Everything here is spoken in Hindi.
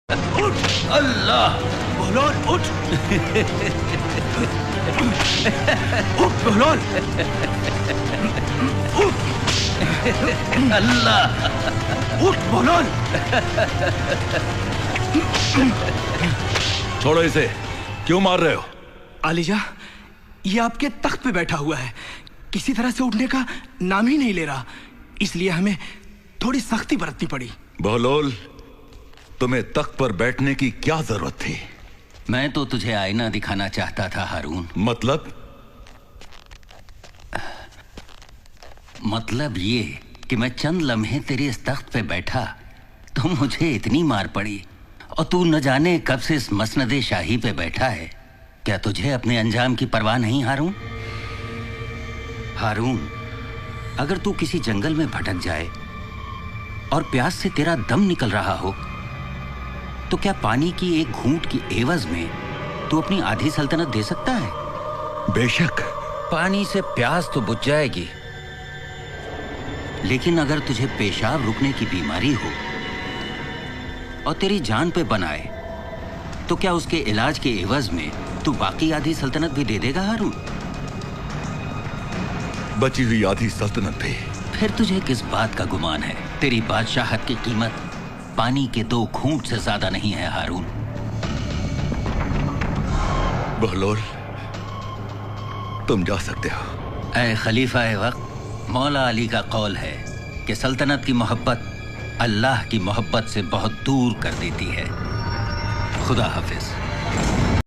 उठ अल्लाह बहलोल उठ उठ बहलोल उठ अल्लाह उठ बहलोल छोड़ो इसे। क्यों मार रहे हो? आलिजा ये आपके तख्त पे बैठा हुआ है, किसी तरह से उठने का नाम ही नहीं ले रहा, इसलिए हमें थोड़ी सख्ती बरतनी पड़ी। बहलोल तुम्हें तख्त पर बैठने की क्या जरूरत थी? मैं तो तुझे आईना दिखाना चाहता था हारून। मतलब ये कि मैं चंद लम्हे तेरे इस तख्त पे बैठा तो मुझे इतनी मार पड़ी और तू न जाने कब से इस मसनदे शाही पे बैठा है। क्या तुझे अपने अंजाम की परवाह नहीं हारून? हारून, अगर तू किसी जंगल में भटक जाए और प्यास से तेरा दम निकल रहा हो तो क्या पानी की एक घूंट की एवज में तू अपनी आधी सल्तनत दे सकता है? बेशक। पानी से प्यास तो बुझ जाएगी, लेकिन अगर तुझे पेशाब रुकने की बीमारी हो और तेरी जान पे बनाए तो क्या उसके इलाज के एवज में तू बाकी आधी सल्तनत भी दे देगा हारून? बची हुई आधी सल्तनत भी। फिर तुझे किस बात का गुमान है? तेरी बादशाहत की कीमत पानी के 2 घूंट से ज्यादा नहीं है हारून। बहलोल तुम जा सकते हो। ऐ खलीफा वक्त, मौला अली का कौल है कि सल्तनत की मोहब्बत अल्लाह की मोहब्बत से बहुत दूर कर देती है। खुदा हाफिज।